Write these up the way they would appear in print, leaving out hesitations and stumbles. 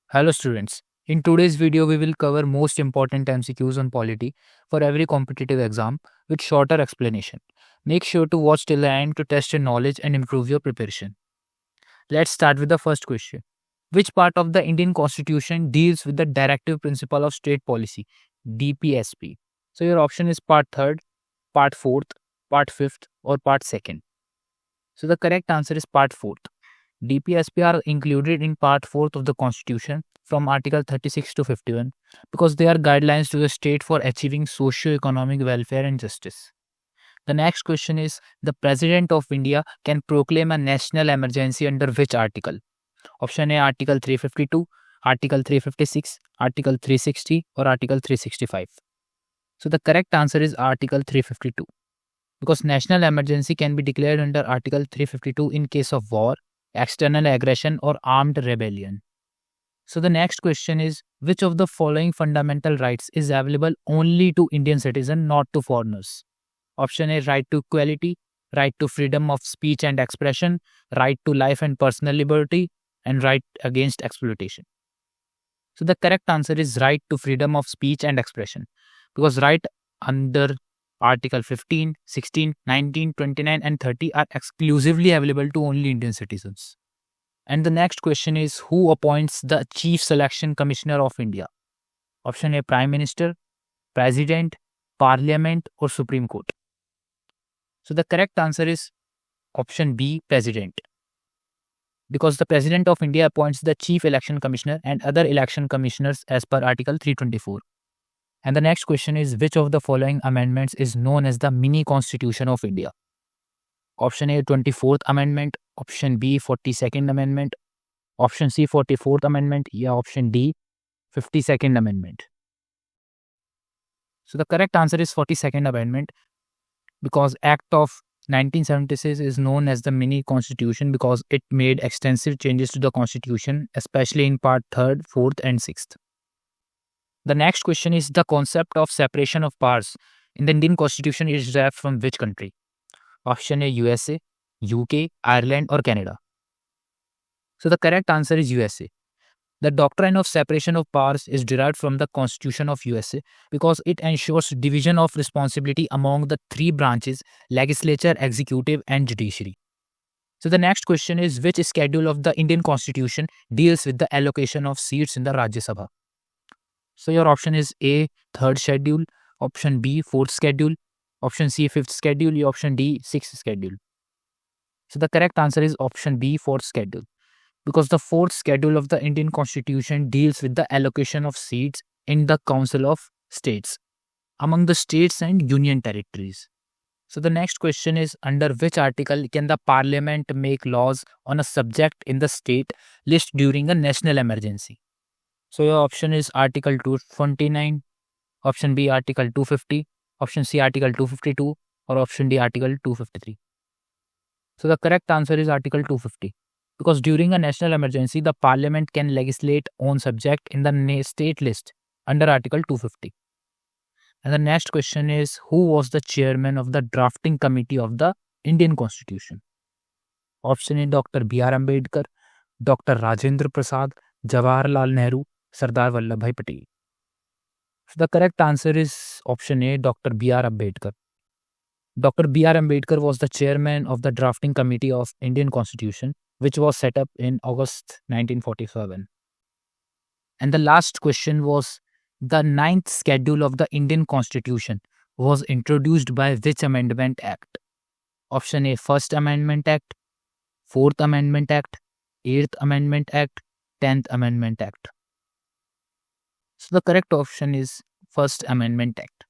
Hello students. In today's video we will cover most important MCQs on polity for every competitive exam with shorter explanation. Make sure to watch till the end to test your knowledge and improve your preparation. Let's start with the first question. Which part of the Indian Constitution deals with the directive principle of state policy? DPSP. So your option is part 3rd, part 4th, part 5th or part 2nd. So the correct answer is part 4th. DPSP are included in Part 4th of the Constitution from Article 36 to 51 because they are guidelines to the state for achieving socio-economic welfare and justice. The next question is the President of India can proclaim a national emergency under which article? Option A Article 352, Article 356, Article 360 or Article 365. So the correct answer is Article 352 because national emergency can be declared under Article 352 in case of war, external aggression or armed rebellion. So the next question is which of the following fundamental rights is available only to Indian citizens, not to foreigners? Option A right to equality, right to freedom of speech and expression, right to life and personal liberty, and right against exploitation. So the correct answer is right to freedom of speech and expression because right under Article 15, 16, 19, 29 and 30 are exclusively available to only Indian citizens. And the next question is who appoints the Chief Selection Commissioner of India? Option A Prime Minister, President, Parliament or Supreme Court. So the correct answer is option B President. Because the President of India appoints the Chief Election Commissioner and other election commissioners as per Article 324. And the next question is which of the following amendments is known as the mini constitution of India? Option A 24th amendment, option B 42nd amendment, option C 44th amendment, या option D 52nd amendment. So the correct answer is 42nd amendment because Act of 1976 is known as the mini constitution because it made extensive changes to the constitution, especially in part 3rd, 4th and 6th. The next question is the concept of separation of powers in the Indian Constitution is derived from which country? Option A USA, UK, Ireland or Canada. So the correct answer is USA. The doctrine of separation of powers is derived from the Constitution of USA because it ensures division of responsibility among the three branches legislature, executive and judiciary. So the next question is which schedule of the Indian Constitution deals with the allocation of seats in the Rajya Sabha? So your option is A, 3rd schedule, option B, 4th schedule, option C, 5th schedule, option D, 6th schedule. So the correct answer is option B, 4th schedule. Because the 4th schedule of the Indian Constitution deals with the allocation of seats in the Council of States among the states and union territories. So the next question is under which article can the Parliament make laws on a subject in the state list during a national emergency? So your option is Article 229, option B Article 250, option C Article 252 or option D Article 253. So the correct answer is Article 250 because during a national emergency the Parliament can legislate on subject in the state list under Article 250. And the next question is who was the chairman of the drafting committee of the Indian Constitution? Option A Dr. B.R. Ambedkar, Dr. Rajendra Prasad, Jawaharlal Nehru, Sardar Vallabhbhai Patel. So the correct answer is option A, Dr. B.R. Ambedkar. Dr. B.R. Ambedkar was the chairman of the drafting committee of Indian Constitution, which was set up in August 1947. And the last question was the 9th schedule of the Indian Constitution was introduced by which Amendment Act? Option A, 1st Amendment Act, 4th Amendment Act, 8th Amendment Act, 10th Amendment Act. So the correct option is 1st Amendment Act.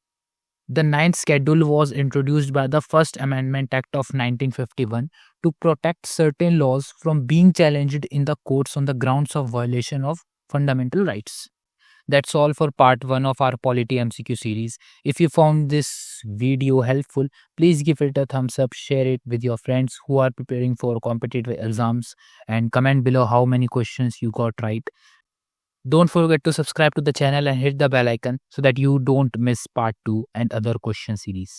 The 9th schedule was introduced by the 1st Amendment Act of 1951 to protect certain laws from being challenged in the courts on the grounds of violation of fundamental rights. That's all for part 1 of our Polity MCQ series. If you found this video helpful, please give it a thumbs up, share it with your friends who are preparing for competitive exams and comment below how many questions you got right. Don't forget to subscribe to the channel and hit the bell icon so that you don't miss part 2 and other question series.